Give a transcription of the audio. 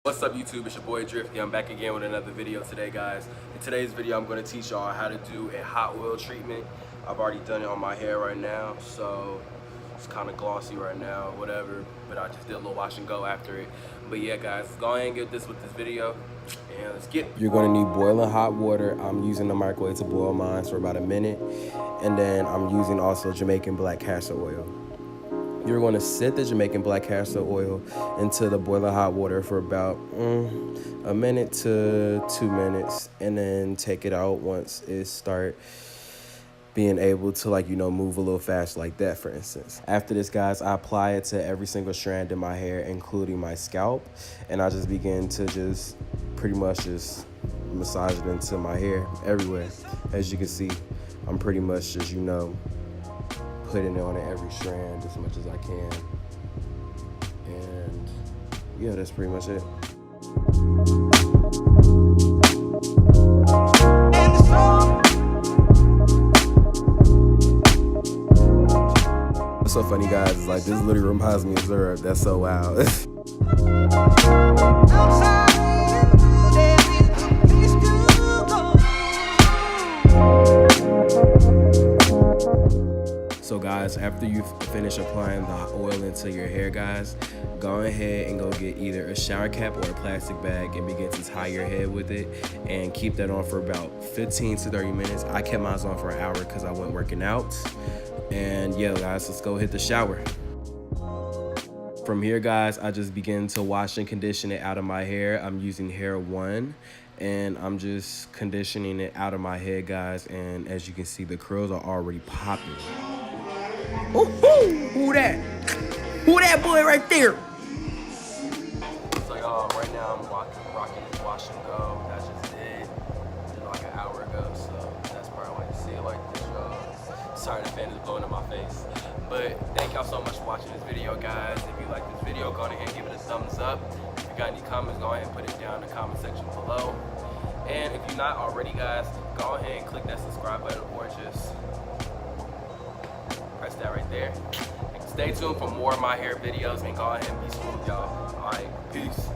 What's up YouTube, it's your boy Drifty. I'm back again with another video today, guys. In today's video, I'm going to teach y'all how to do a hot oil treatment. I've already done it on my hair right now, so it's kind of glossy right now, whatever. But I just did a little wash and go after it. But yeah, guys, go ahead and get this with this video, and let's get it. You're going to need boiling hot water. I'm using the microwave to boil mine for about a minute. And then I'm using also Jamaican black castor oil. You're going to set the Jamaican black castor oil into the boiling hot water for about a minute to 2 minutes, and then take it out once it start being able to, like, move a little fast like that, for instance. After this, guys, I apply it to every single strand in my hair, including my scalp, and I just begin to just pretty much just massage it into my hair everywhere. As you can see, I'm pretty much just, putting it on every strand as much as I can. And yeah, that's pretty much it. What's so funny, guys, is like this literally reminds me of syrup. That's so wild. So guys, after you finish applying the oil into your hair, guys, go ahead and go get either a shower cap or a plastic bag and begin to tie your head with it, and keep that on for about 15 to 30 minutes. I kept mine on for an hour because I went working out. And yeah, guys, let's go hit the shower. From here, guys, I just begin to wash and condition it out of my hair. I'm using Hair 1, and I'm just conditioning it out of my head, guys. And as you can see, the curls are already popping. Ooh, who that? Who that boy right there? So right now I'm rocking this wash and go. That's just it. Did like an hour ago, so that's probably why you see it like this, y'all. Sorry, the fan is blowing in my face. But thank y'all so much for watching this video, guys. If you like this video, go ahead and give it a thumbs up. If you got any comments, go ahead and put it down in the comment section below. And if you're not already, guys, go ahead and click that subscribe button, or just press that right there. Stay tuned for more of my hair videos, and go ahead and be smooth, y'all. All right, peace.